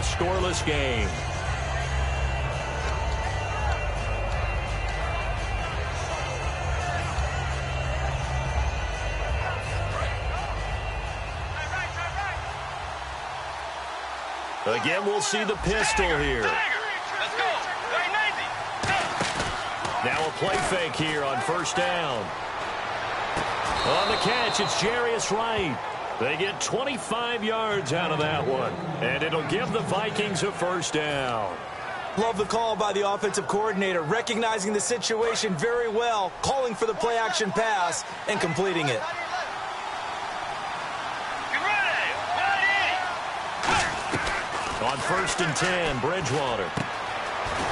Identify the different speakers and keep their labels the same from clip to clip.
Speaker 1: scoreless game. Again, we'll see the pistol here. Now a play fake here on first down. On the catch, it's Jarius Wright. They get 25 yards out of that one, and it'll give the Vikings a first down.
Speaker 2: Love the call by the offensive coordinator, recognizing the situation very well, calling for the play-action pass, and completing it.
Speaker 1: On first and 10, Bridgewater.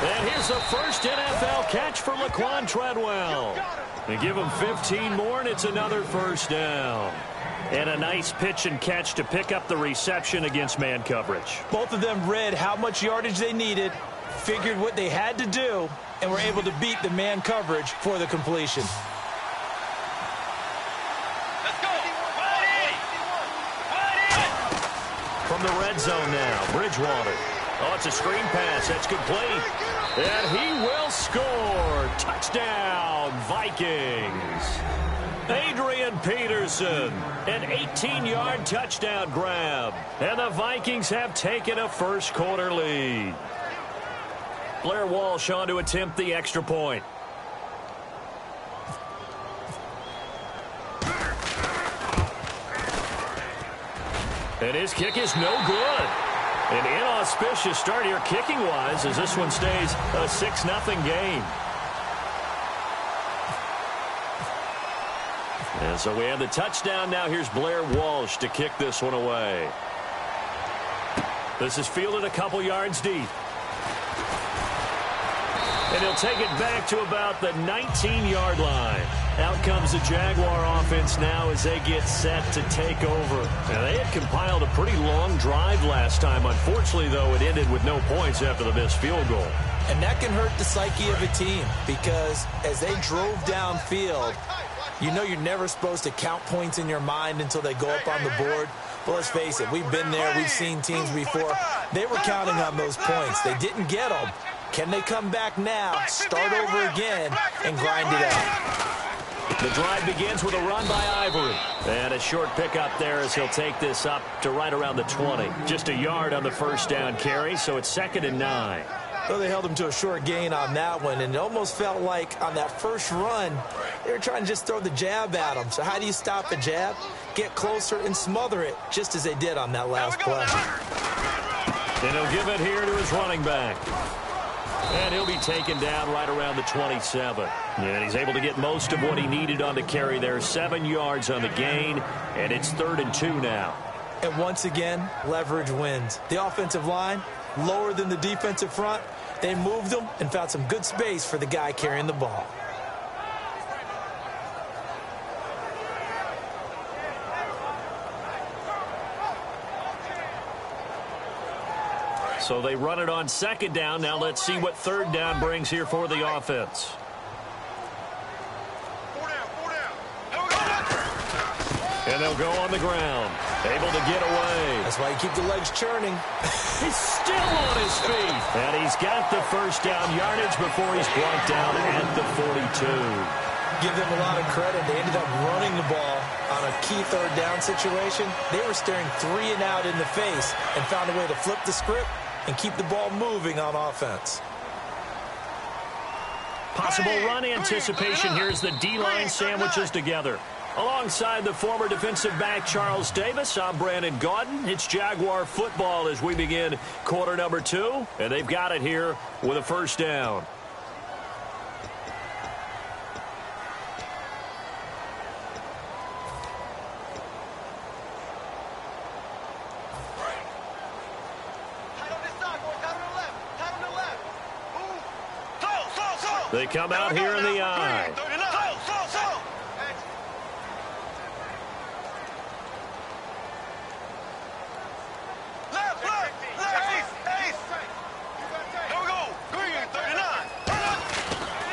Speaker 1: And here's the first NFL catch for Laquan Treadwell. They give him 15 more, and it's another first down. And a nice pitch and catch to pick up the reception against man coverage.
Speaker 2: Both of them read how much yardage they needed, figured what they had to do, and were able to beat the man coverage for the completion.
Speaker 1: From the red zone now, Bridgewater. Oh, it's a screen pass. That's complete. And he will score. Touchdown, Vikings. Adrian Peterson, an 18-yard touchdown grab. And the Vikings have taken a first-quarter lead. Blair Walsh on to attempt the extra point. And his kick is no good. An inauspicious start here kicking-wise as this one stays a 6-0 game. And so we have the touchdown. Now here's Blair Walsh to kick this one away. This is fielded a couple yards deep. And he'll take it back to about the 19-yard line. Out comes the Jaguar offense now as they get set to take over. Now, they had compiled a pretty long drive last time. Unfortunately, though, it ended with no points after the missed field goal.
Speaker 2: And that can hurt the psyche of a team because as they drove downfield, you know you're never supposed to count points in your mind until they go up on the board. But let's face it, we've been there. We've seen teams before. They were counting on those points. They didn't get them. Can they come back now, start over again, and grind it out?
Speaker 1: The drive begins with a run by Ivory. And a short pickup there as he'll take this up to right around the 20. Just a yard on the first down carry, so it's 2nd and 9.
Speaker 2: So they held him to a short gain on that one, and it almost felt like on that first run, they were trying to just throw the jab at him. So how do you stop a jab? Get closer and smother it, just as they did on that last play.
Speaker 1: And he'll give it here to his running back. And he'll be taken down right around the 27. And he's able to get most of what he needed on the carry there. 7 yards on the gain, and it's 3rd and 2 now.
Speaker 2: And once again, leverage wins. The offensive line, lower than the defensive front. They moved them and found some good space for the guy carrying the ball.
Speaker 1: So they run it on 2nd down. Now let's see what 3rd down brings here for the offense. And they'll go on the ground. Able to get away.
Speaker 2: That's why you keep the legs churning.
Speaker 1: He's still on his feet. And he's got the first down yardage before he's brought down at the 42.
Speaker 2: Give them a lot of credit. They ended up running the ball on a key 3rd down situation. They were staring 3 and out in the face and found a way to flip the script and keep the ball moving on offense.
Speaker 1: Possible run anticipation. Here's the D-line sandwiches together. Alongside the former defensive back Charles Davis, I'm Brandon Gaudin. It's Jaguar football as we begin quarter number 2. And they've got it here with a first down. They come out here in the eye.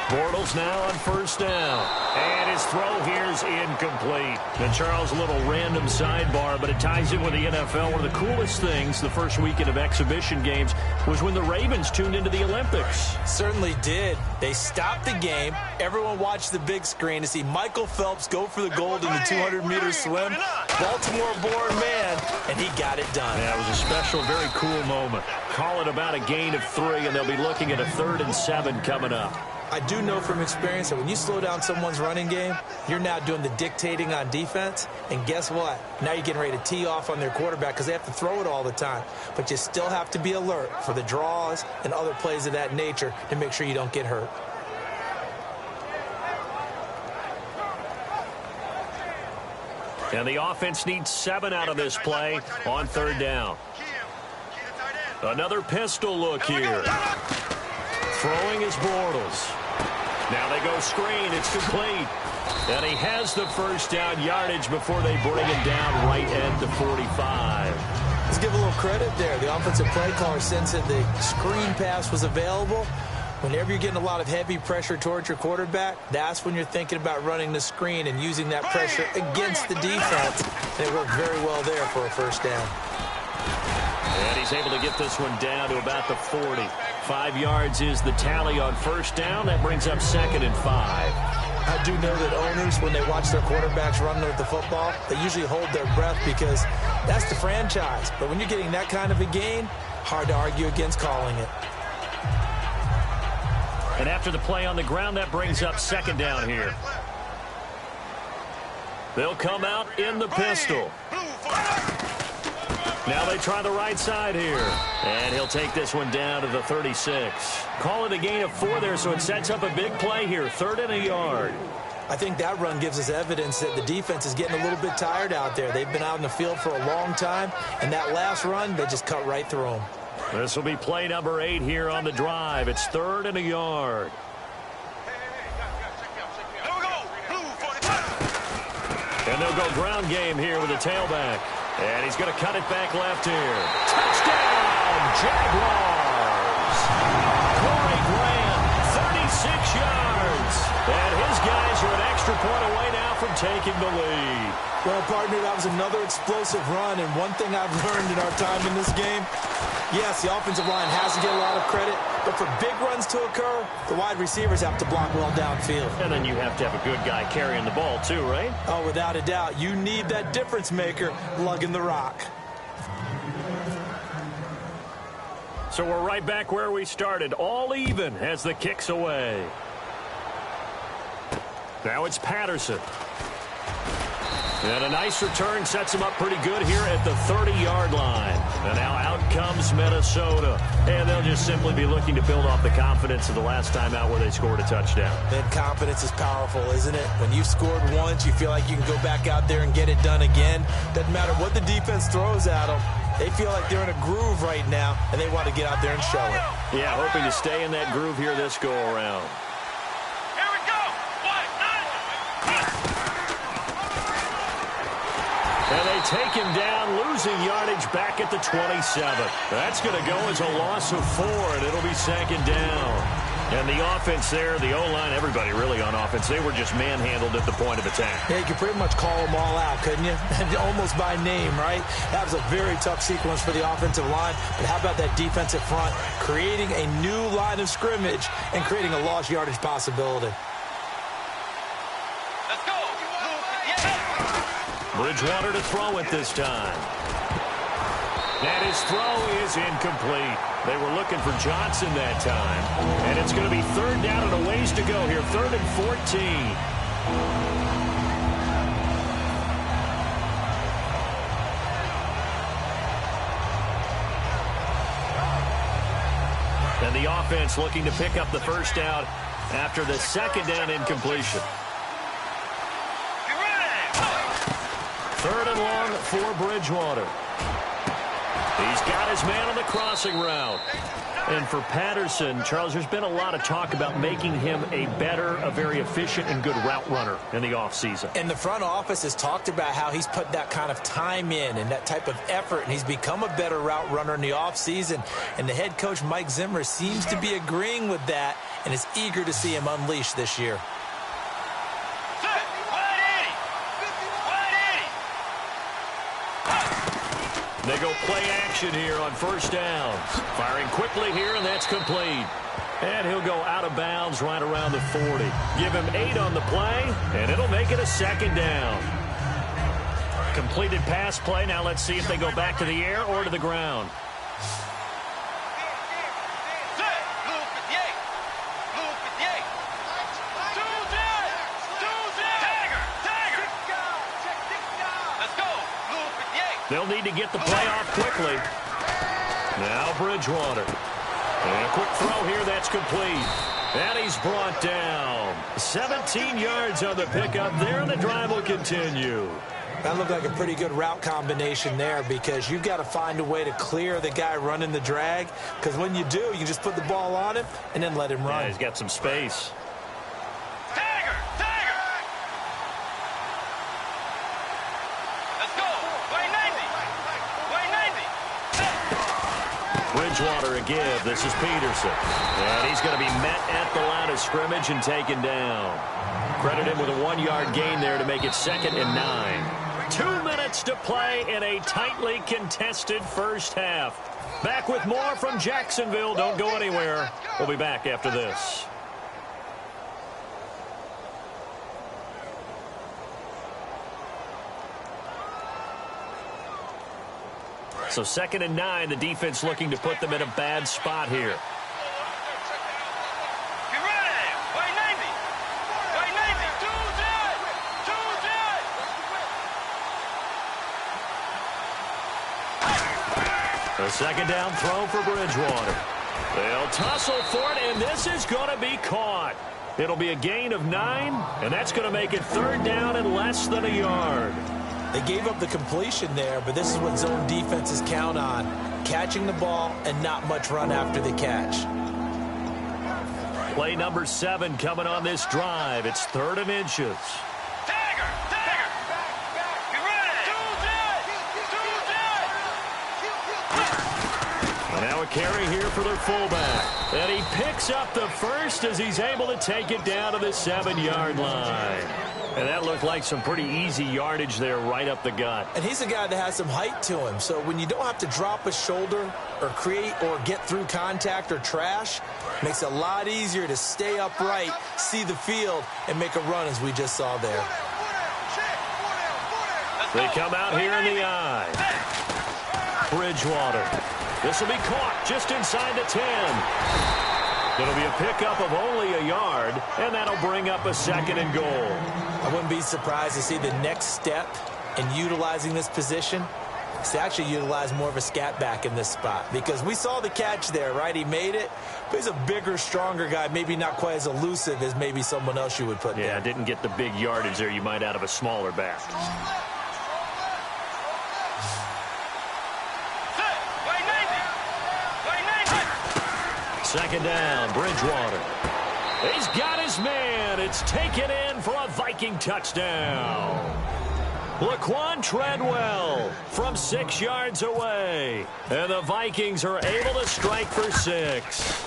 Speaker 1: Bortles now on first down. And his throw here's incomplete. And Charles, a little random sidebar, but it ties in with the NFL. One of the coolest things the first weekend of exhibition games was when the Ravens tuned into the Olympics.
Speaker 2: Certainly did. They stopped the game. Everyone watched the big screen to see Michael Phelps go for the gold in the 200-meter swim. Baltimore-born man, and he got it done.
Speaker 1: Yeah, it was a special, very cool moment. Call it about a gain of 3, and they'll be looking at a 3rd and 7 coming up.
Speaker 2: I do know from experience that when you slow down someone's running game, you're now doing the dictating on defense. And guess what? Now you're getting ready to tee off on their quarterback because they have to throw it all the time. But you still have to be alert for the draws and other plays of that nature to make sure you don't get hurt.
Speaker 1: And the offense needs 7 out of this play on 3rd down. Another pistol look here. Throwing is Bortles. Now they go screen. It's complete. And he has the first down yardage before they bring him down right end to 45.
Speaker 2: Let's give a little credit there. The offensive play caller sensed that the screen pass was available. Whenever you're getting a lot of heavy pressure towards your quarterback, that's when you're thinking about running the screen and using that pressure against the defense. And it worked very well there for a first down.
Speaker 1: And he's able to get this one down to about the 40. 5 yards is the tally on first down. That brings up 2nd and 5.
Speaker 2: I do know that owners, when they watch their quarterbacks run with the football, they usually hold their breath because that's the franchise. But when you're getting that kind of a gain, hard to argue against calling it.
Speaker 1: And after the play on the ground, that brings up 2nd down here. They'll come out in the pistol. Now they try the right side here. And he'll take this one down to the 36. Call it a gain of 4 there, so it sets up a big play here. 3rd and a yard.
Speaker 2: I think that run gives us evidence that the defense is getting a little bit tired out there. They've been out in the field for a long time, and that last run, they just cut right through them.
Speaker 1: This will be play number 8 here on the drive. It's 3rd and a yard. And they'll go ground game here with a tailback. And he's going to cut it back left here. Touchdown, Jaguars! Corey Graham, 36 yards. And his guys are an extra point away now from taking the lead.
Speaker 2: Well, partner, that was another explosive run. And one thing I've learned in our time in this game, yes, the offensive line has to get a lot of credit. But for big runs to occur, the wide receivers have to block well downfield.
Speaker 1: And then you have to have a good guy carrying the ball too, right?
Speaker 2: Oh, without a doubt. You need that difference maker lugging the rock.
Speaker 1: So we're right back where we started. All even as the kick's away. Now it's Patterson. And a nice return sets him up pretty good here at the 30-yard line. And now out comes Minnesota. And they'll just simply be looking to build off the confidence of the last time out where they scored a touchdown.
Speaker 2: And confidence is powerful, isn't it? When you've scored once, you feel like you can go back out there and get it done again. Doesn't matter what the defense throws at them. They feel like they're in a groove right now, and they want to get out there and show it.
Speaker 1: Yeah, hoping to stay in that groove here this go-around. And they take him down, losing yardage back at the 27. That's going to go as a loss of 4, and it'll be 2nd down. And the offense there, the O-line, everybody really on offense, they were just manhandled at the point of attack.
Speaker 2: Yeah, you could pretty much call them all out, couldn't you? Almost by name, right? That was a very tough sequence for the offensive line. But how about that defensive front, creating a new line of scrimmage and creating a lost yardage possibility.
Speaker 1: Bridgewater to throw it this time. And his throw is incomplete. They were looking for Johnson that time. And it's going to be 3rd down and a ways to go here. 3rd and 14. And the offense looking to pick up the first down after the 2nd down incompletion. 3rd and long for Bridgewater. He's got his man on the crossing route. And for Patterson, Charles, there's been a lot of talk about making him a better, a very efficient and good route runner in the offseason.
Speaker 2: And the front office has talked about how he's put that kind of time in and that type of effort, and he's become a better route runner in the offseason. And the head coach, Mike Zimmer, seems to be agreeing with that and is eager to see him unleashed this year.
Speaker 1: They go play action here on first down. Firing quickly here, and that's complete. And he'll go out of bounds right around the 40. Give him 8 on the play, and it'll make it a second down. Completed pass play. Now let's see if they go back to the air or to the ground. They'll need to get the play off quickly. Now Bridgewater. And a quick throw here, that's complete. And he's brought down. 17 yards on the pickup there, and the drive will continue.
Speaker 2: That looked like a pretty good route combination there, because you've got to find a way to clear the guy running the drag, because when you do, you just put the ball on him and then let him run.
Speaker 1: Yeah, he's got some space. Bridgewater a give. This is Peterson. And he's going to be met at the line of scrimmage and taken down. Credit him with a 1-yard gain there to make it 2nd and 9. 2 minutes to play in a tightly contested first half. Back with more from Jacksonville. Don't go anywhere. We'll be back after this. So 2nd and 9, the defense looking to put them in a bad spot here. A second down throw for Bridgewater. They'll tussle for it, and this is going to be caught. It'll be a gain of 9, and that's going to make it 3rd down and less than a yard.
Speaker 2: They gave up the completion there, but this is what zone defenses count on. Catching the ball and not much run after the catch.
Speaker 1: Play number 7 coming on this drive. It's 3rd and inches. Now a carry here for their fullback. And he picks up the first as he's able to take it down to the 7-yard line. And that looked like some pretty easy yardage there right up the gut.
Speaker 2: And he's a guy that has some height to him. So when you don't have to drop a shoulder or create or get through contact or trash, it makes it a lot easier to stay upright, see the field, and make a run as we just saw there.
Speaker 1: They come out here in the eye. Bridgewater. This will be caught just inside the 10. It'll be a pickup of only a yard, and that'll bring up a 2nd and goal.
Speaker 2: I wouldn't be surprised to see the next step in utilizing this position is to actually utilize more of a scat back in this spot, because we saw the catch there, right? He made it, but he's a bigger, stronger guy, maybe not quite as elusive as maybe someone else you would put there.
Speaker 1: Yeah, didn't get the big yardage there you might out of a smaller back. Second down, Bridgewater. He's got his man. It's taken in for a Viking touchdown. Laquan Treadwell from 6 yards away. And the Vikings are able to strike for 6.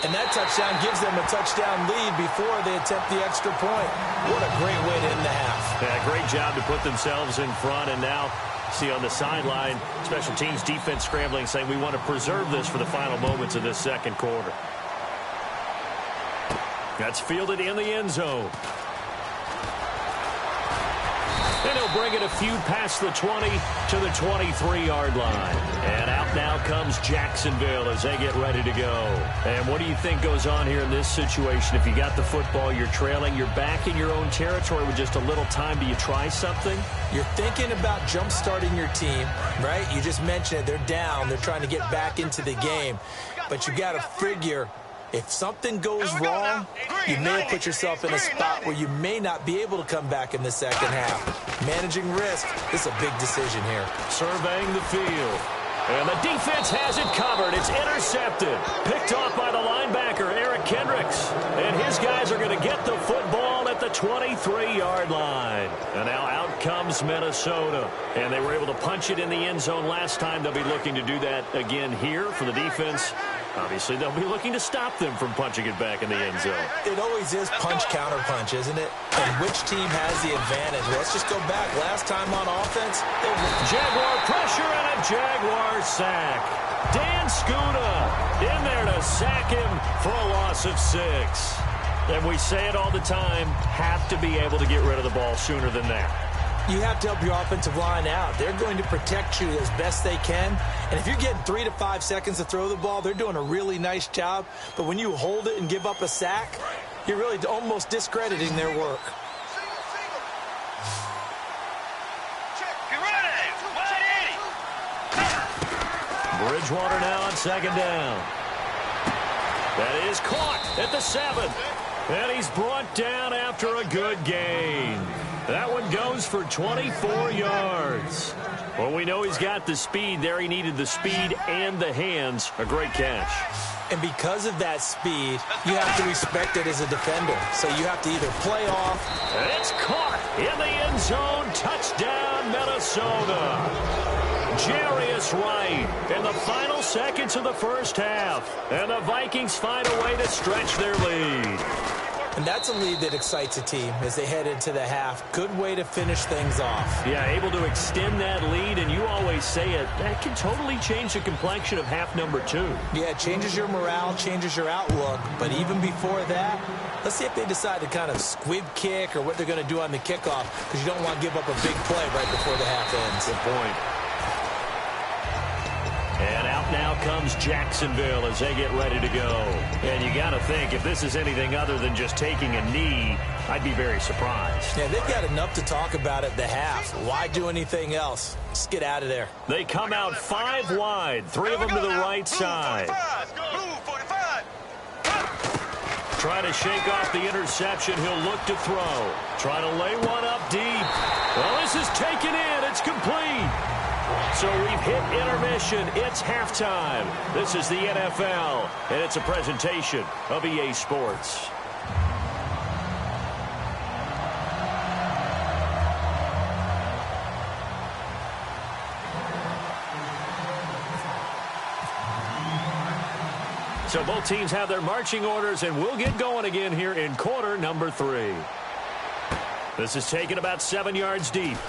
Speaker 2: And that touchdown gives them a touchdown lead before they attempt the extra point. What a great way to end the half.
Speaker 1: Yeah, great job to put themselves in front, and now see on the sideline, special teams defense scrambling, saying we want to preserve this for the final moments of this second quarter. That's fielded in the end zone. And he'll bring it a few past the 20 to the 23-yard line. And out now comes Jacksonville as they get ready to go. And what do you think goes on here in this situation? If you got the football, you're trailing, you're back in your own territory with just a little time. Do you try something?
Speaker 2: You're thinking about jump-starting your team, right? You just mentioned it. They're down. They're trying to get back into the game. But you got to figure, if something goes wrong, you may have put yourself in a spot where you may not be able to come back in the second half. Managing risk is a big decision here.
Speaker 1: Surveying the field. And the defense has it covered. It's intercepted. Picked off by the linebacker, Eric Kendricks. And his guys are going to get the football at the 23-yard line. And now out comes Minnesota. And they were able to punch it in the end zone last time. They'll be looking to do that again here for the defense. Obviously, they'll be looking to stop them from punching it back in the end zone.
Speaker 2: It always is punch-counter-punch, isn't it? And which team has the advantage? Let's just go back. Last time on offense,
Speaker 1: Jaguar pressure and a Jaguar sack. Dan Skuta in there to sack him for a loss of 6. And we say it all the time, have to be able to get rid of the ball sooner than that.
Speaker 2: You have to help your offensive line out. They're going to protect you as best they can. And if you're getting 3 to 5 seconds to throw the ball, they're doing a really nice job. But when you hold it and give up a sack, you're really almost discrediting their work.
Speaker 1: Bridgewater now on second down. That is caught at the 7. And he's brought down after a good gain. That one goes for 24 yards. Well, we know he's got the speed there. He needed the speed and the hands. A great catch.
Speaker 2: And because of that speed, you have to respect it as a defender. So you have to either play off.
Speaker 1: And it's caught in the end zone. Touchdown, Minnesota. Jarius Wright in the final seconds of the first half. And the Vikings find a way to stretch their lead.
Speaker 2: And that's a lead that excites a team as they head into the half. Good way to finish things off.
Speaker 1: Yeah, able to extend that lead, and you always say it, that can totally change the complexion of half number 2.
Speaker 2: Yeah, it changes your morale, changes your outlook. But even before that, let's see if they decide to kind of squib kick or what they're going to do on the kickoff, because you don't want to give up a big play right before the half ends.
Speaker 1: Good point. And out now comes Jacksonville as they get ready to go. And you got to think, if this is anything other than just taking a knee, I'd be very surprised.
Speaker 2: Yeah, they've got enough to talk about at the half. Why do anything else? Just get out of there.
Speaker 1: They come out 5 wide, 3 of them to the right side. Try to shake off the interception. He'll look to throw. Try to lay one up deep. Well, this is taken in. It's complete. So we've hit intermission. It's halftime. This is the NFL, and it's a presentation of EA Sports. So both teams have their marching orders, and we'll get going again here in quarter number 3. This is taken about 7 yards deep.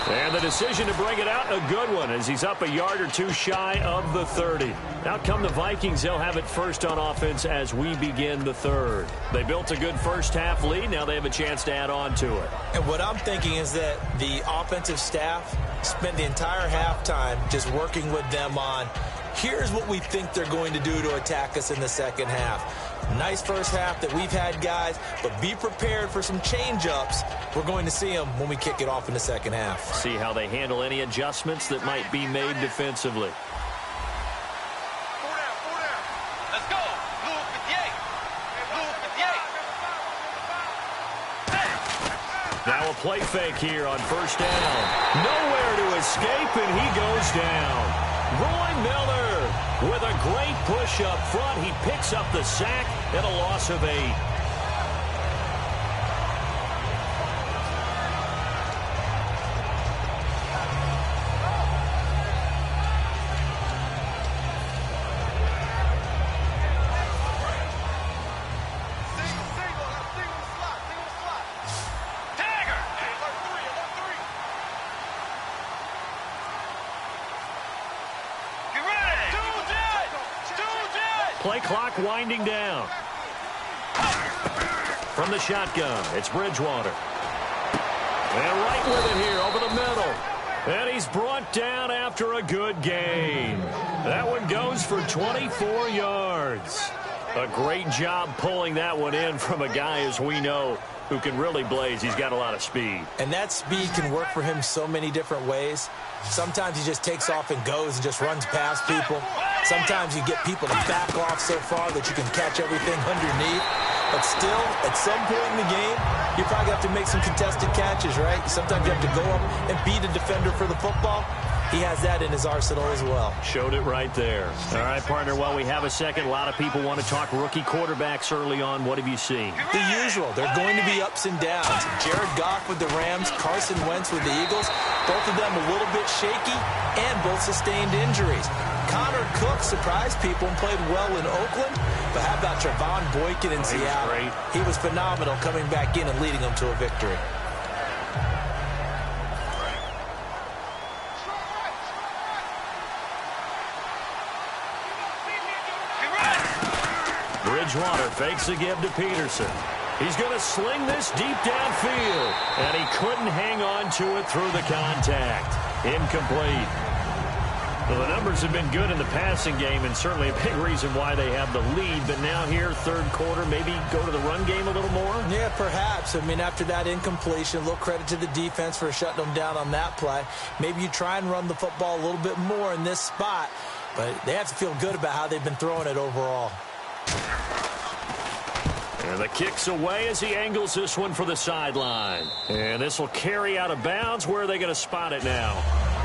Speaker 1: And the decision to bring it out, a good one, as he's up a yard or 2 shy of the 30. Out come the Vikings. They'll have it first on offense as we begin the 3rd. They built a good first half lead. Now they have a chance to add on to it.
Speaker 2: And what I'm thinking is that the offensive staff spent the entire halftime just working with them on, here's what we think they're going to do to attack us in the second half. Nice first half that we've had, guys, but be prepared for some change-ups. We're going to see them when we kick it off in the second half.
Speaker 1: See how they handle any adjustments that might be made defensively.
Speaker 3: Let's go. Blue 58. Blue 58.
Speaker 1: Now a play fake here on first down. Nowhere to escape, and he goes down. Roy Miller with a great push up front. He picks up the sack and a loss of 8. Play clock winding down. From the shotgun, it's Bridgewater. And right with it here over the middle. And he's brought down after a good gain. That one goes for 24 yards. A great job pulling that one in from a guy, as we know, who can really blaze. He's got a lot of speed.
Speaker 2: And that speed can work for him so many different ways. Sometimes he just takes off and goes and just runs past people. Sometimes you get people to back off so far that you can catch everything underneath. But still, at some point in the game, you probably have to make some contested catches, right? Sometimes you have to go up and beat a defender for the football. he has that in his arsenal as well.
Speaker 1: Showed it right there. All right, partner, while we have a second, a lot of people want to talk rookie quarterbacks early on. What have you seen?
Speaker 2: The usual. They're going to be ups and downs. Jared Goff with the Rams, Carson Wentz with the Eagles, both of them a little bit shaky and both sustained injuries. Connor Cook surprised people and played well in Oakland, but how about Trevon Boykin in Seattle? He was phenomenal coming back in and leading them to a victory.
Speaker 1: Bridgewater fakes the give to Peterson. He's going to sling this deep downfield, and he couldn't hang on to it through the contact. Incomplete. Well, the numbers have been good in the passing game, and certainly a big reason why they have the lead. But now here, third quarter, maybe go to the run game a little more?
Speaker 2: Yeah, perhaps. I mean, after that incompletion, a little credit to the defense for shutting them down on that play. Maybe you try and run the football a little bit more in this spot, but they have to feel good about how they've been throwing it overall.
Speaker 1: And the kick's away as he angles this one for the sideline. And this will carry out of bounds. Where are they going to spot it now?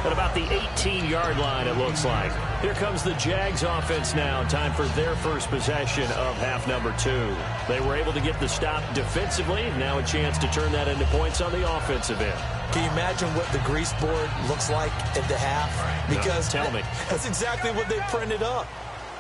Speaker 1: At about the 18-yard line, it looks like. Here comes the Jags offense now. Time for their first possession of half number 2. They were able to get the stop defensively. Now a chance to turn that into points on the offensive end.
Speaker 2: Can you imagine what the grease board looks like at the half? Because
Speaker 1: no, tell me.
Speaker 2: That's exactly what they printed up.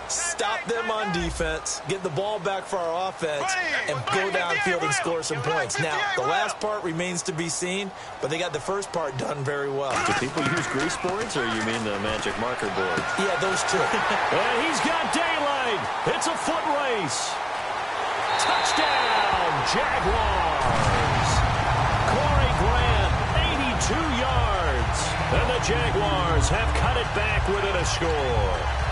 Speaker 2: Stop them on defense, get the ball back for our offense, and go downfield and score some points. Now, the last part remains to be seen, but they got the first part done very well.
Speaker 1: Do people use grease boards, or you mean the magic marker board?
Speaker 2: Yeah, those two.
Speaker 1: And he's got daylight. It's a foot race. Touchdown, Jaguars. Corey Grant, 82 yards. And the Jaguars have cut it back within a score.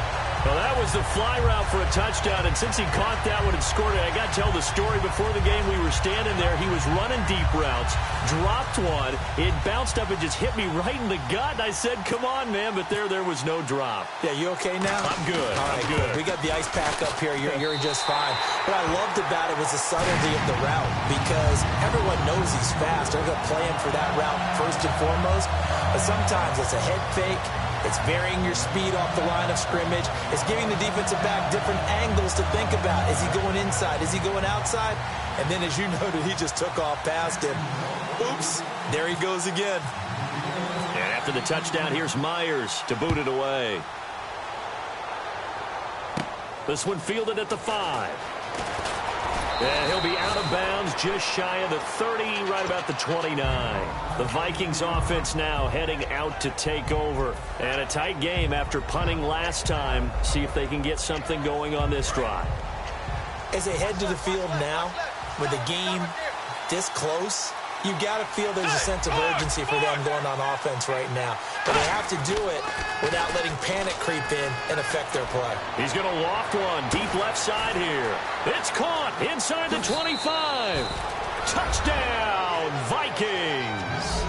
Speaker 1: Well, that was the fly route for a touchdown, and since he caught that one and scored it, I got to tell the story. Before the game, we were standing there. He was running deep routes, dropped one. It bounced up and just hit me right in the gut, and I said, come on, man, but there was no drop.
Speaker 2: Yeah, you okay now?
Speaker 1: I'm good.
Speaker 2: All right,
Speaker 1: I'm good.
Speaker 2: We got the ice pack up here. You're just fine. What I loved about it was the subtlety of the route, because everyone knows he's fast. They're going to play him for that route first and foremost, but sometimes it's a head fake. It's varying your speed off the line of scrimmage. It's giving the defensive back different angles to think about. Is he going inside? Is he going outside? And then, as you noted, he just took off past him. Oops, there he goes again.
Speaker 1: And after the touchdown, here's Myers to boot it away. This one fielded at the 5. And he'll be out of bounds just shy of the 30, right about the 29. The Vikings offense now heading out to take over. And a tight game after punting last time. See if they can get something going on this drive.
Speaker 2: As they head to the field now, with the game this close, you got to feel there's a sense of urgency for them going on offense right now. But they have to do it without letting panic creep in and affect their play.
Speaker 1: He's going to loft one deep left side here. It's caught inside the 25. Touchdown, Vikings.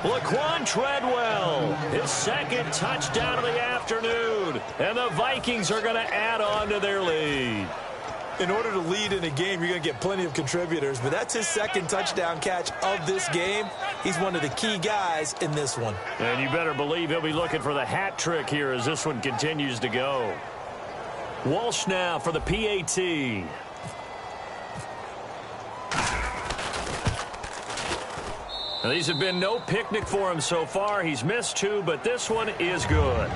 Speaker 1: Laquan Treadwell, his second touchdown of the afternoon. And the Vikings are going to add on to their lead.
Speaker 2: In order to lead in a game, you're going to get plenty of contributors, but that's his second touchdown catch of this game. He's one of the key guys in this one.
Speaker 1: And you better believe he'll be looking for the hat trick here as this one continues to go. Walsh now for the PAT. Now, these have been no picnic for him so far. He's missed 2, but this one is good.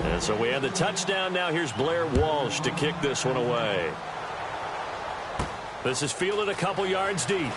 Speaker 1: And so we have the touchdown. Now here's Blair Walsh to kick this one away. This is fielded a couple yards deep.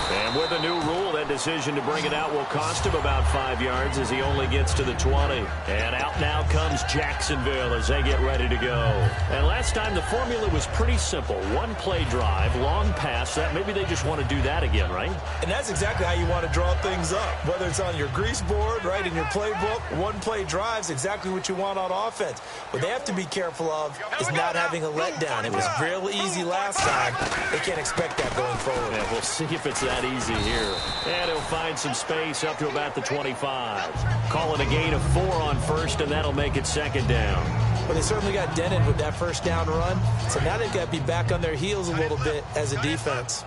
Speaker 1: And with a new rule, that decision to bring it out will cost him about 5 yards as he only gets to the 20. And out now comes Jacksonville as they get ready to go. And last time the formula was pretty simple. One play drive, long pass. That maybe they just want to do that again, right?
Speaker 2: And that's exactly how you want to draw things up. Whether it's on your grease board, right, in your playbook, one play drive's exactly what you want on offense. What they have to be careful of is not having a letdown. It was real easy last time. They can't expect that going forward.
Speaker 1: Yeah, we'll see if it's that easy here. And he'll find some space up to about the 25. Call it a gain of 4 on first, and that'll make it second down.
Speaker 2: Well, they certainly got dented with that first down run, so now they've got to be back on their heels a little bit as a defense.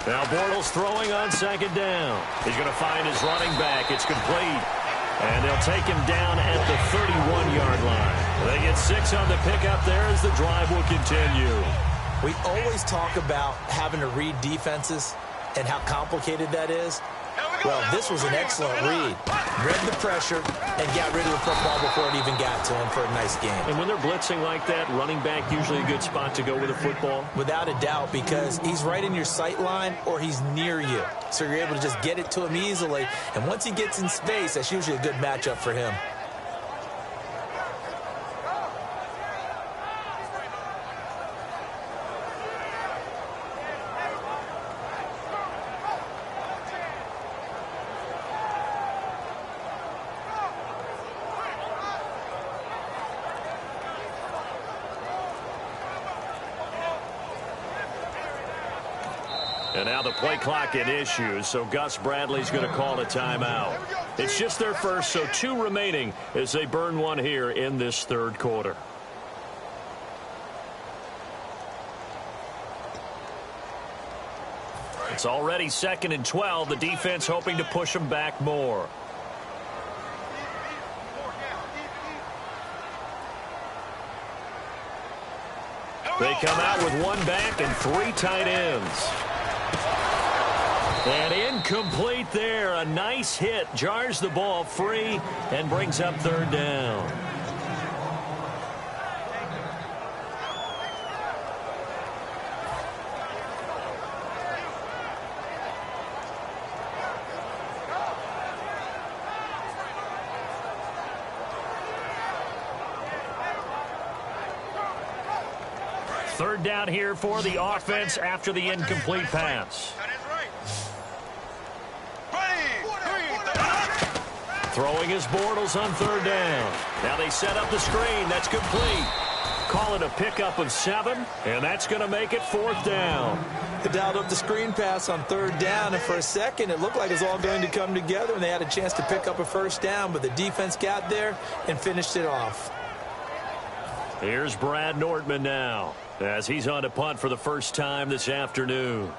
Speaker 1: Now Bortles throwing on second down. He's going to find his running back. It's complete. And they'll take him down at the 31-yard line. They get 6 on the pickup there as the drive will continue.
Speaker 2: We always talk about having to read defenses and how complicated that is. Well, this was an excellent read. Read the pressure and got rid of the football before it even got to him for a nice game.
Speaker 1: And when they're blitzing like that, running back usually a good spot to go with a football?
Speaker 2: Without a doubt, because he's right in your sight line or he's near you. So you're able to just get it to him easily. And once he gets in space, that's usually a good matchup for him.
Speaker 1: And now the play clock at issue, so Gus Bradley's going to call a timeout. It's just their first, so 2 remaining as they burn one here in this third quarter. It's already 2nd and 12. The defense hoping to push them back more. They come out with 1 back and 3 tight ends. And incomplete there. A nice hit. Jars the ball free and brings up 3rd down. Third down here for the offense after the incomplete pass. Throwing his Bortles on 3rd down. Now they set up the screen. That's complete. Call it a pickup of 7, and that's going to make it 4th down.
Speaker 2: They dialed up the screen pass on 3rd down, and for a second it looked like it was all going to come together, and they had a chance to pick up a 1st down, but the defense got there and finished it off.
Speaker 1: Here's Brad Nordman now, as he's on to punt for the first time this afternoon.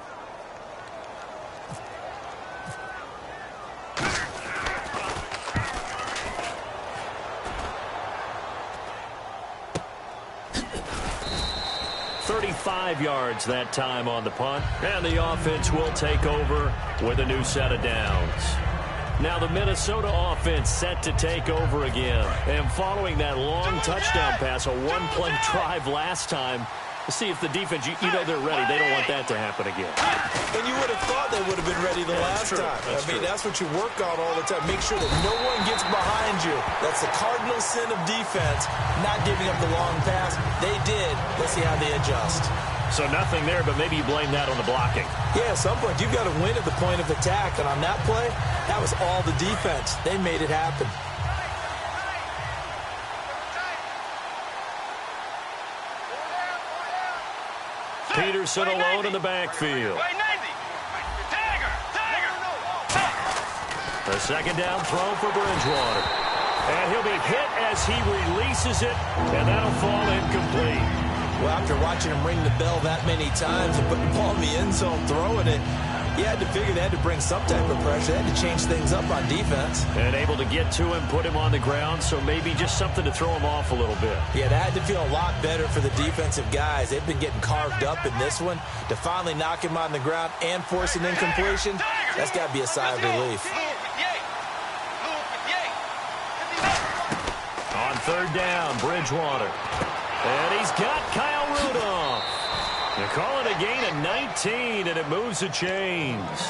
Speaker 1: Yards that time on the punt, and the offense will take over with a new set of downs. Now the Minnesota offense set to take over again, and following that long touchdown pass, a 1-play drive last time, to see if the defense, you know they're ready. They don't want that to happen again.
Speaker 2: And you would have thought they would have been ready the last time. That's what you work on all the time. Make sure that no one gets behind you. That's the cardinal sin of defense, not giving up the long pass. They did. Let's see how they adjust.
Speaker 1: So nothing there, but maybe you blame that on the blocking.
Speaker 2: Yeah, at some point, you've got to win at the point of attack. And on that play, that was all the defense. They made it happen.
Speaker 1: Peterson alone in the backfield. A 2nd down throw for Bridgewater. And he'll be hit as he releases it, and that'll fall incomplete.
Speaker 2: Well, after watching him ring the bell that many times and putting the ball in the end zone, throwing it, you had to figure they had to bring some type of pressure. They had to change things up on defense.
Speaker 1: And able to get to him, put him on the ground, so maybe just something to throw him off a little bit.
Speaker 2: Yeah, that had to feel a lot better for the defensive guys. They've been getting carved up in this one. To finally knock him on the ground and force an incompletion, that's got to be a sigh of relief.
Speaker 1: On 3rd down, Bridgewater. And he's got Kyle Rudolph. They call it a gain of 19, and it moves the chains.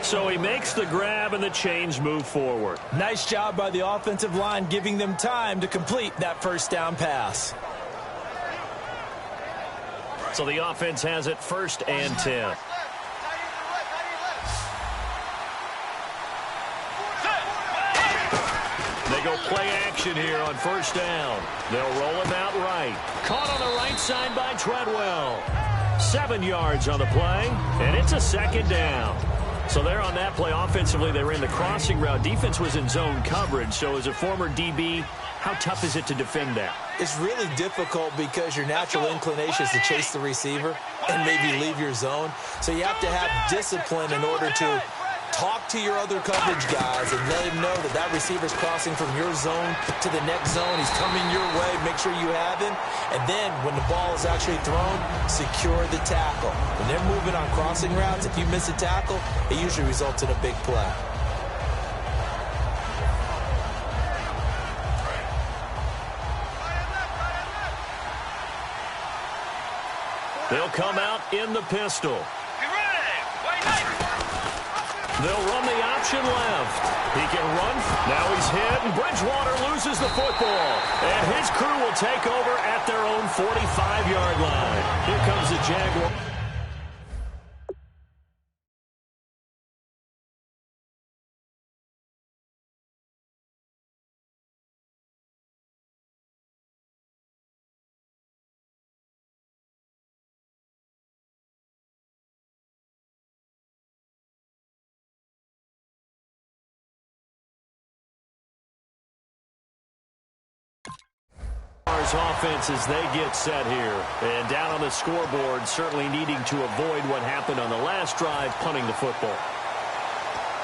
Speaker 1: So he makes the grab, and the chains move forward.
Speaker 2: Nice job by the offensive line, giving them time to complete that 1st down pass.
Speaker 1: So the offense has it 1st and 10. They go play action here on 1st down. They'll roll him out right. Caught on the right side by Treadwell. 7 yards on the play, and it's a 2nd down. So there on that play, offensively, they ran the crossing route. Defense was in zone coverage. So as a former DB, how tough is it to defend that?
Speaker 2: It's really difficult because your natural inclination is to chase the receiver and maybe leave your zone. So you have to have discipline in order to talk to your other coverage guys and let him know that that receiver's crossing from your zone to the next zone. He's coming your way. Make sure you have him. And then when the ball is actually thrown, secure the tackle. When they're moving on crossing routes, if you miss a tackle, it usually results in a big play.
Speaker 1: They'll come out in the pistol. They'll run the option left. He can run. Now he's hit, and Bridgewater loses the football. And his crew will take over at their own 45-yard line. Here comes the Jaguar. Offense as they get set here. And down on the scoreboard, certainly needing to avoid what happened on the last drive, punting the football.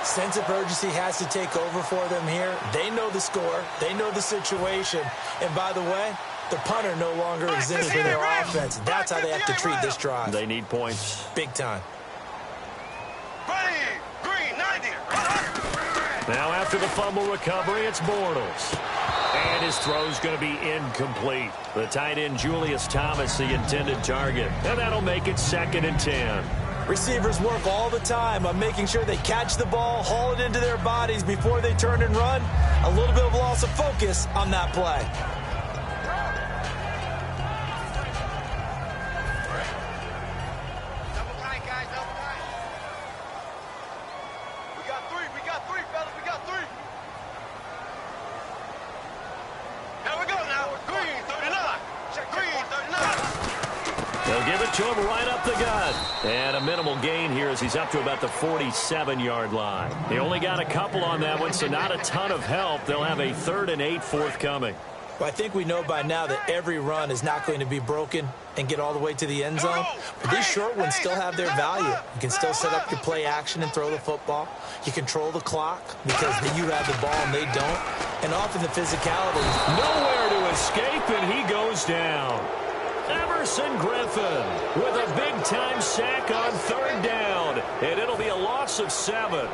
Speaker 2: Sense of urgency has to take over for them here. They know the score. They know the situation. And by the way, the punter no longer exists for their offense. That's how they have to treat this drive.
Speaker 1: They need points.
Speaker 2: Big time.
Speaker 1: Now after the fumble recovery, it's Bortles. And his throw's going to be incomplete. The tight end, Julius Thomas, the intended target. And that'll make it 2nd and 10.
Speaker 2: Receivers work all the time on making sure they catch the ball, haul it into their bodies before they turn and run. A little bit of loss of focus on that play.
Speaker 1: To him right up the gut. And a minimal gain here as he's up to about the 47-yard line. He only got a couple on that one, so not a ton of help. They'll have a 3rd and 8 forthcoming.
Speaker 2: Well, I think we know by now that every run is not going to be broken and get all the way to the end zone. But these short ones still have their value. You can still set up your play action and throw the football. You control the clock because you have the ball and they don't. And often the physicality.
Speaker 1: Nowhere to escape, and he goes down. Everson Griffin with a big-time sack on 3rd down, and it'll be a loss of 7.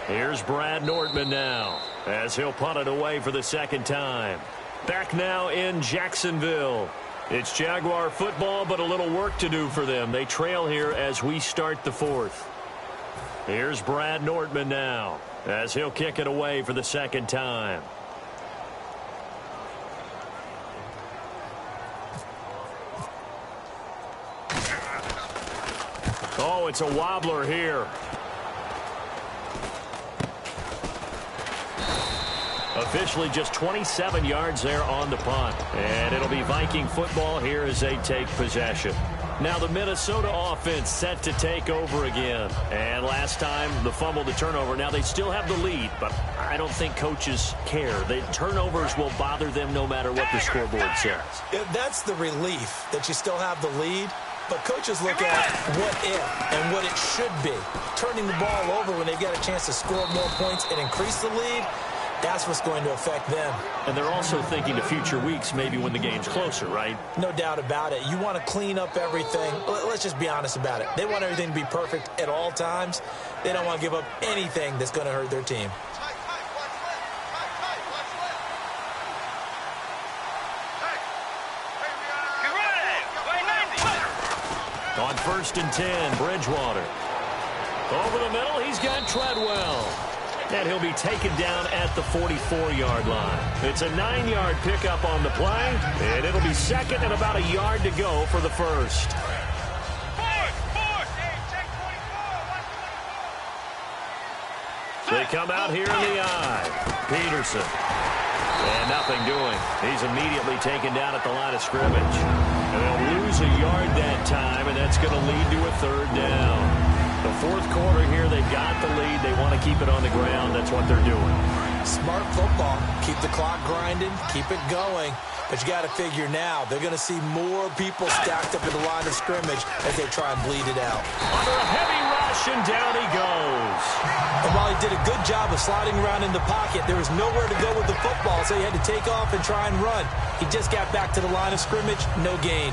Speaker 1: Here's Brad Nortman now as he'll punt it away for the 2nd time. Back now in Jacksonville. It's Jaguar football, but a little work to do for them. They trail here as we start the 4th. Here's Brad Nortman now as he'll kick it away for the 2nd time. Oh, it's a wobbler here. Officially just 27 yards there on the punt. And it'll be Viking football here as they take possession. Now the Minnesota offense set to take over again. And last time, the fumble, the turnover. Now they still have the lead, but I don't think coaches care. The turnovers will bother them no matter what the scoreboard says.
Speaker 2: That's the relief that you still have the lead. But coaches look at what if and what it should be. Turning the ball over when they've got a chance to score more points and increase the lead, that's what's going to affect them.
Speaker 1: And they're also thinking to future weeks, maybe when the game's closer, right?
Speaker 2: No doubt about it. You want to clean up everything. Let's just be honest about it. They want everything to be perfect at all times. They don't want to give up anything that's going to hurt their team.
Speaker 1: On 1st and 10, Bridgewater. Over the middle, he's got Treadwell. And he'll be taken down at the 44-yard line. It's a 9-yard pickup on the play, and it'll be 2nd and about a yard to go for the 1st. They come out here in the eye. Peterson. And nothing doing. He's immediately taken down at the line of scrimmage. And they'll lose a yard that time, and that's going to lead to a third down. The fourth quarter here, they've got the lead. They want to keep it on the ground. That's what they're doing.
Speaker 2: Smart football. Keep the clock grinding. Keep it going. But you got to figure now, they're going to see more people stacked up in the line of scrimmage as they try and bleed it out.
Speaker 1: Under a heavy rush, and down he goes.
Speaker 2: And while he did a good job of sliding around in the pocket, there was nowhere to go with the football, so he had to take off and try and run. He just got back to the line of scrimmage, no gain.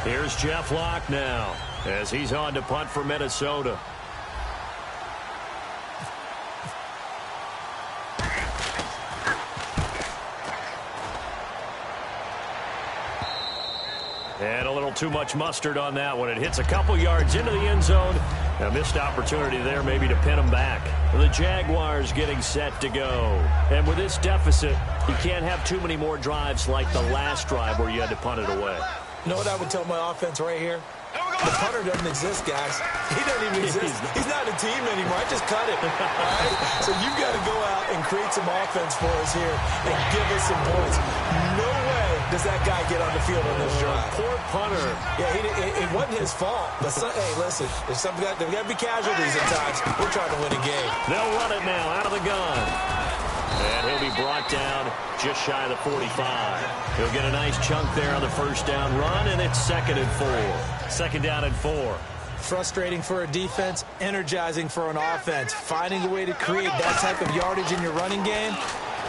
Speaker 1: Here's Jeff Locke now as he's on to punt for Minnesota. And a little too much mustard on that one. It hits a couple yards into the end zone. A missed opportunity there maybe to pin them back. The Jaguars getting set to go. And with this deficit, you can't have too many more drives like the last drive where you had to punt it away.
Speaker 2: You know what I would tell my offense right here? The punter doesn't exist, guys. He doesn't even exist. He's not a team anymore. I just cut it. All right? So you've got to go out and create some offense for us here and give us some points. No way does that guy get on the field on this drive.
Speaker 1: Poor punter.
Speaker 2: Yeah, it wasn't his fault. But hey, listen, there's got to be casualties at times. We're trying to win a game.
Speaker 1: They'll run it now out of the gun. And he'll be brought down just shy of the 45. He'll get a nice chunk there on the first down run, and it's 2nd and 4. 2nd down and 4.
Speaker 2: Frustrating for a defense, energizing for an offense. Finding a way to create that type of yardage in your running game,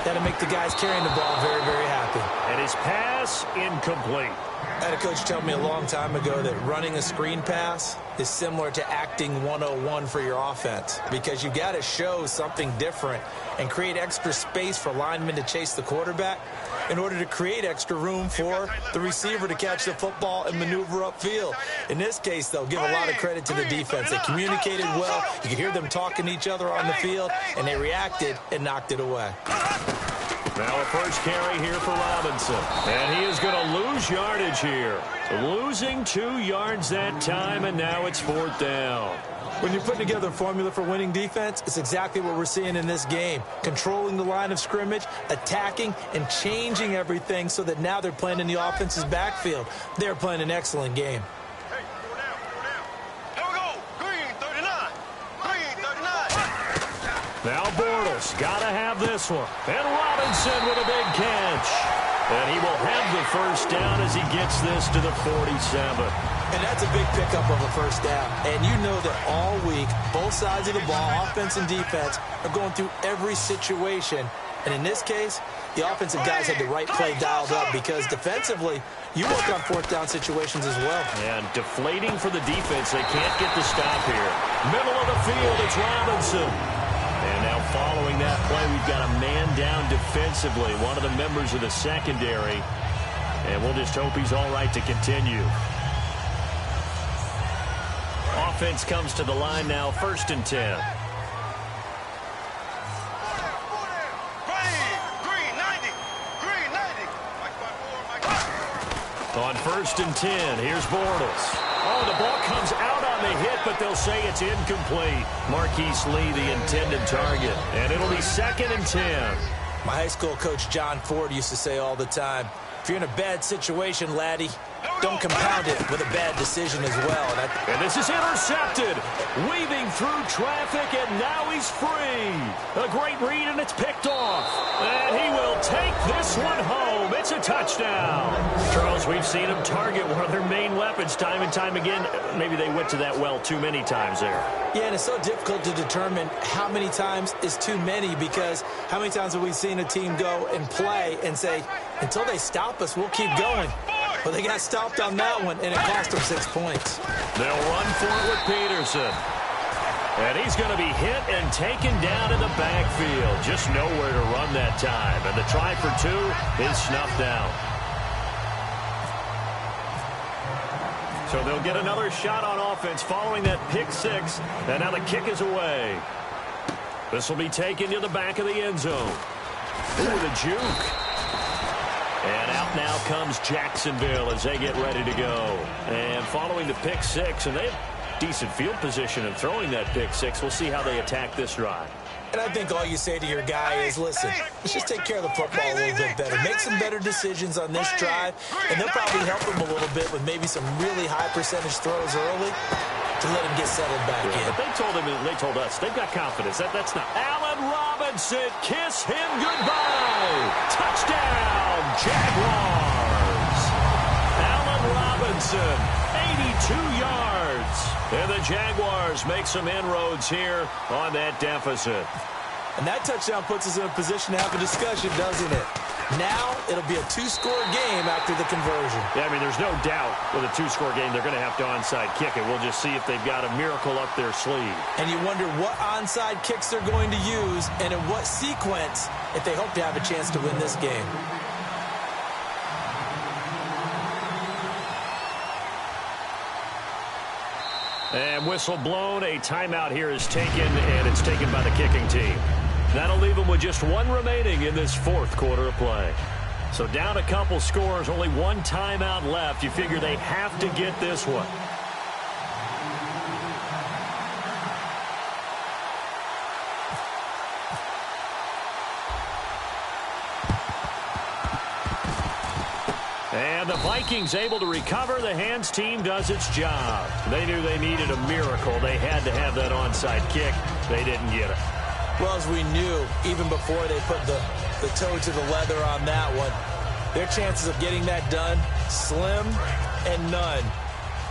Speaker 2: that'll make the guys carrying the ball very, very happy.
Speaker 1: And his pass incomplete.
Speaker 2: I had a coach tell me a long time ago that running a screen pass is similar to acting 101 for your offense, because you got to show something different and create extra space for linemen to chase the quarterback in order to create extra room for the receiver to catch the football and maneuver upfield. In this case, they'll give a lot of credit to the defense. They communicated well. You could hear them talking to each other on the field, and they reacted and knocked it away.
Speaker 1: Now a first carry here for Robinson. And he is going to lose yardage here. Losing 2 yards that time, and now it's 4th down.
Speaker 2: When you're putting together a formula for winning defense, it's exactly what we're seeing in this game. Controlling the line of scrimmage, attacking, and changing everything so that now they're playing in the offense's backfield. They're playing an excellent game.
Speaker 1: Now Bortles got to have this one. And Robinson with a big catch. And he will have the first down as he gets this to the 47.
Speaker 2: And that's a big pickup of a first down. And you know that all week, both sides of the ball, offense and defense, are going through every situation. And in this case, the offensive guys had the right play dialed up, because defensively, you work on 4th down situations as well.
Speaker 1: And deflating for the defense. They can't get the stop here. Middle of the field, it's Robinson. And now following that play, we've got a man down defensively, one of the members of the secondary. And we'll just hope he's all right to continue. Offense comes to the line now, 1st and 10. On 1st and 10, here's Bortles. Oh, the ball comes out on the hit, but they'll say it's incomplete. Marquise Lee, the intended target. And it'll be 2nd and 10.
Speaker 2: My high school coach, John Ford, used to say all the time, if you're in a bad situation, laddie, don't compound it with a bad decision as well.
Speaker 1: And this is intercepted. Weaving through traffic, and now he's free. A great read, and it's picked off. And he will take this one home. It's a touchdown. Charles, we've seen him target one of their main weapons time and time again. Maybe they went to that well too many times there.
Speaker 2: Yeah, and it's so difficult to determine how many times is too many, because how many times have we seen a team go and play and say, until they stop us, we'll keep going. But they got stopped on that one, and it cost them 6 points.
Speaker 1: They'll run for it with Peterson. And he's going to be hit and taken down in the backfield. Just nowhere to run that time. And the try for 2 is snuffed down. So they'll get another shot on offense following that pick 6. And now the kick is away. This will be taken to the back of the end zone. Ooh, the juke. And out now comes Jacksonville as they get ready to go. And following the pick 6, and they have decent field position in throwing that pick 6. We'll see how they attack this drive.
Speaker 2: And I think all you say to your guy is, listen, let's just take care of the football a little bit better. Make some better decisions on this drive, and they'll probably help him a little bit with maybe some really high percentage throws early to let him get settled back in.
Speaker 1: But they told us, they've got confidence. That's not. Allen Robinson, kiss him goodbye. Touchdown, Jaguars. Allen Robinson, 82 yards. And the Jaguars make some inroads here on that deficit.
Speaker 2: And that touchdown puts us in a position to have a discussion, doesn't it? Now it'll be a two-score game after the conversion.
Speaker 1: Yeah, I mean, there's no doubt with a two-score game they're going to have to onside kick it. We'll just see if they've got a miracle up their sleeve.
Speaker 2: And you wonder what onside kicks they're going to use and in what sequence if they hope to have a chance to win this game.
Speaker 1: And whistle blown, a timeout here is taken, and it's taken by the kicking team. That'll leave them with just one remaining in this fourth quarter of play. So down a couple scores, only one timeout left. You figure they have to get this one. And the Vikings able to recover. The hands team does its job. They knew they needed a miracle. They had to have that onside kick. They didn't get it.
Speaker 2: Well, as we knew, even before they put the toe to the leather on that one, their chances of getting that done, slim and none.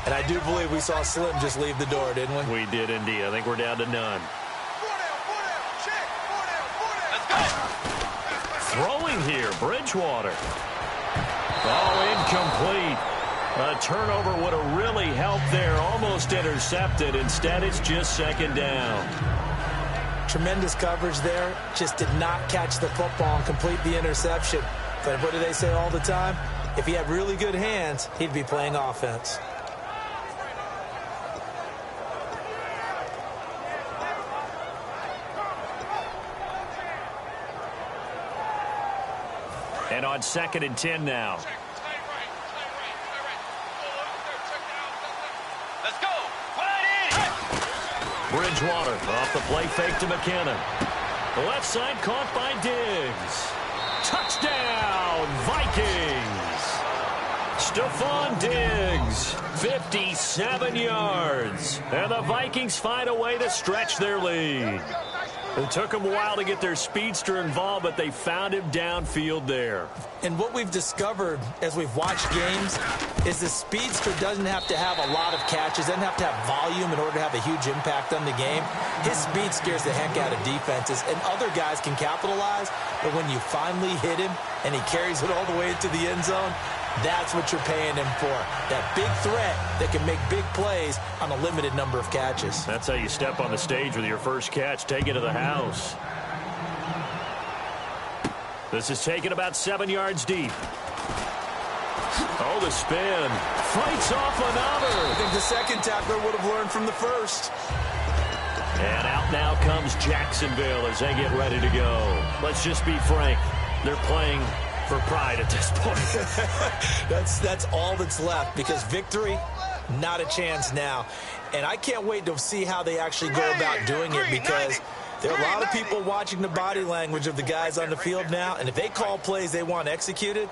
Speaker 2: And I do believe we saw Slim just leave the door, didn't we?
Speaker 1: We did indeed. I think we're down to none. Throwing here, Bridgewater. Oh, incomplete. A turnover would have really helped there. Almost intercepted. Instead, it's just second down.
Speaker 2: Tremendous coverage there. Just did not catch the football and complete the interception. But what do they say all the time? If he had really good hands, he'd be playing offense.
Speaker 1: And on 2nd and 10 now.
Speaker 3: Let's go.
Speaker 1: Bridgewater off the play fake to McKinnon. The left side caught by Diggs. Touchdown, Vikings. Stephon Diggs, 57 yards. And the Vikings find a way to stretch their lead. It took them a while to get their speedster involved, but they found him downfield there.
Speaker 2: And what we've discovered as we've watched games is the speedster doesn't have to have a lot of catches, doesn't have to have volume in order to have a huge impact on the game. His speed scares the heck out of defenses, and other guys can capitalize, but when you finally hit him and he carries it all the way into the end zone, that's what you're paying him for. That big threat that can make big plays on a limited number of catches.
Speaker 1: That's how you step on the stage with your first catch. Take it to the house. This is taken about 7 yards deep. Oh, the spin. Fights off another.
Speaker 2: I think the second tackler would have learned from the first.
Speaker 1: And out now comes Jacksonville as they get ready to go. Let's just be frank. They're playing for pride at this point.
Speaker 2: That's all that's left, because victory, not a chance now. And I can't wait to see how they actually go about doing it, because there are a lot of people watching the body language of the guys on the field now, and if they call plays they want executed,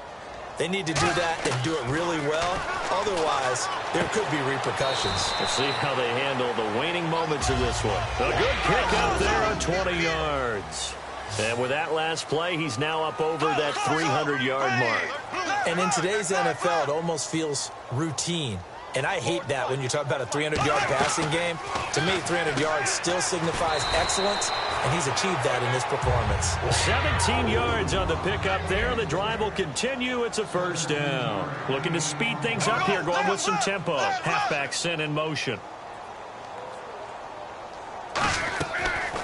Speaker 2: they need to do that and do it really well. Otherwise, there could be repercussions.
Speaker 1: We'll see how they handle the waning moments of this one. A good kick out there on 20 yards. And with that last play, he's now up over that 300-yard mark.
Speaker 2: And in today's NFL, it almost feels routine. And I hate that when you talk about a 300-yard passing game. To me, 300 yards still signifies excellence, and he's achieved that in this performance.
Speaker 1: 17 yards on the pickup there. The drive will continue. It's a first down. Looking to speed things up here, going with some tempo. Halfback sent in motion.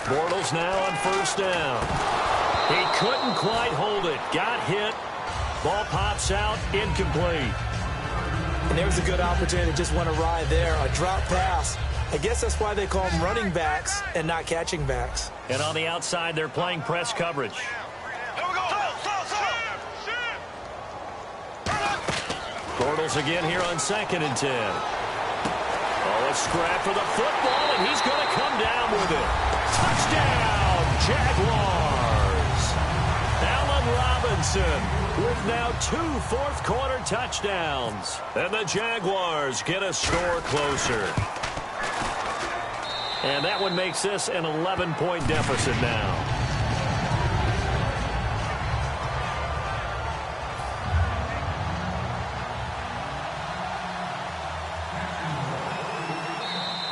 Speaker 1: Bortles now on first down. He couldn't quite hold it. Got hit. Ball pops out. Incomplete.
Speaker 2: And there's a good opportunity that just went awry there. A drop pass. I guess that's why they call them running backs and not catching backs.
Speaker 1: And on the outside, they're playing press coverage. Bortles again here on 2nd and 10. Oh, a scrap for the football, and he's going to come down with it. Touchdown, Jaguars. Allen Robinson with now 2 fourth-quarter touchdowns. And the Jaguars get a score closer. And that one makes this an 11-point deficit now.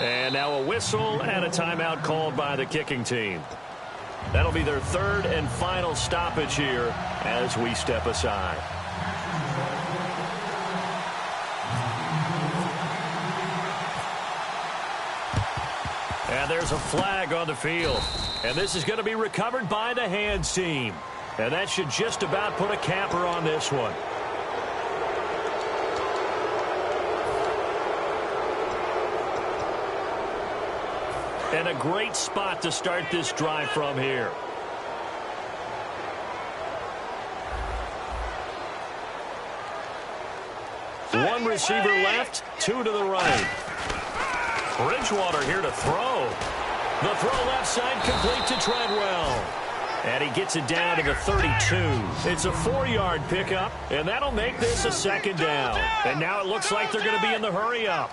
Speaker 1: And now a whistle and a timeout called by the kicking team. That'll be their 3rd and final stoppage here as we step aside. And there's a flag on the field. And this is going to be recovered by the hands team. And that should just about put a capper on this one. And a great spot to start this drive from here. One receiver left, 2 to the right. Bridgewater here to throw. The throw left side complete to Treadwell. And he gets it down to the 32. It's a 4-yard pickup, and that'll make this a 2nd down. And now it looks like they're going to be in the hurry-up.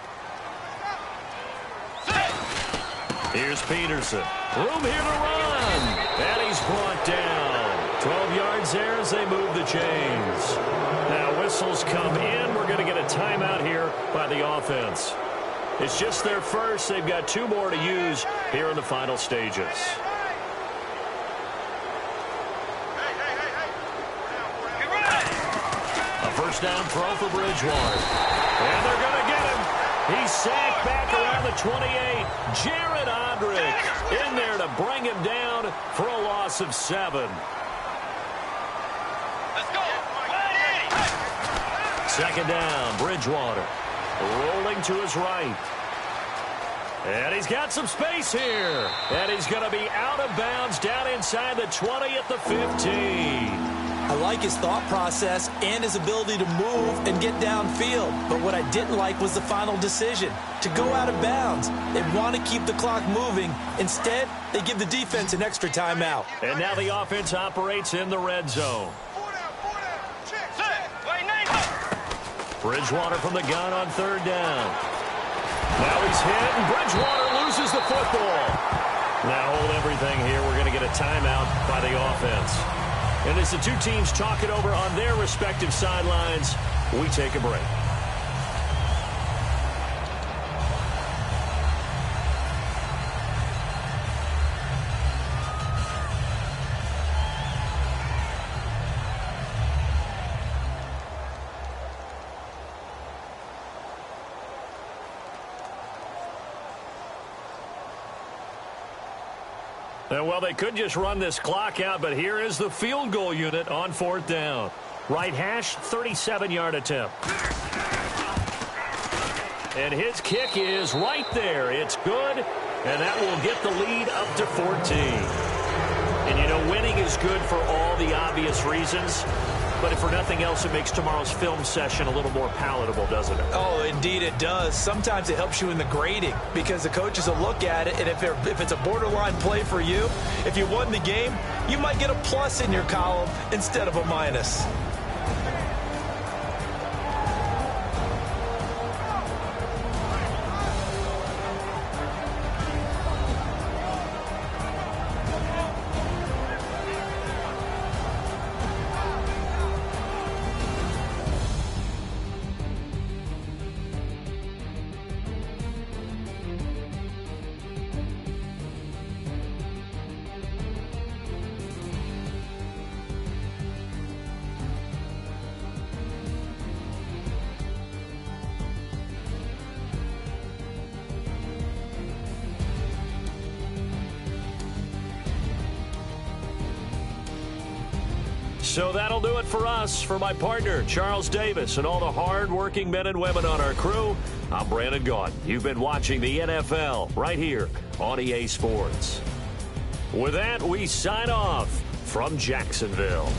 Speaker 1: Here's Peterson. Room here to run. And he's brought down. 12 yards there as they move the chains. Now whistles come in. We're going to get a timeout here by the offense. It's just their first. They've got 2 more to use here in the final stages. A first down throw for Bridgewater. And they're going to get him. He's sacked back around the 28. Jared Odrick in there to bring him down for a loss of 7.
Speaker 3: Let's go.
Speaker 1: 2nd down, Bridgewater. Rolling to his right. And he's got some space here. And he's going to be out of bounds down inside the 20 at the 15.
Speaker 2: I like his thought process and his ability to move and get downfield. But what I didn't like was the final decision, to go out of bounds. They want to keep the clock moving. Instead, they give the defense an extra timeout.
Speaker 1: And now the offense operates in the red zone. Bridgewater from the gun on 3rd down. Now he's hit, and Bridgewater loses the football. Now hold everything here. We're going to get a timeout by the offense. And as the 2 teams talk it over on their respective sidelines, we take a break. Well, they could just run this clock out, but here is the field goal unit on 4th down. Right hash, 37-yard attempt. And his kick is right there. It's good, and that will get the lead up to 14. And, you know, winning is good for all the obvious reasons. But if for nothing else, it makes tomorrow's film session a little more palatable, doesn't it?
Speaker 2: Oh, indeed it does. Sometimes it helps you in the grading because the coaches will look at it, and if it's a borderline play for you, if you won the game, you might get a plus in your column instead of a minus.
Speaker 1: So that'll do it for us. For my partner, Charles Davis, and all the hard-working men and women on our crew, I'm Brandon Gaudin. You've been watching the NFL right here on EA Sports. With that, we sign off from Jacksonville.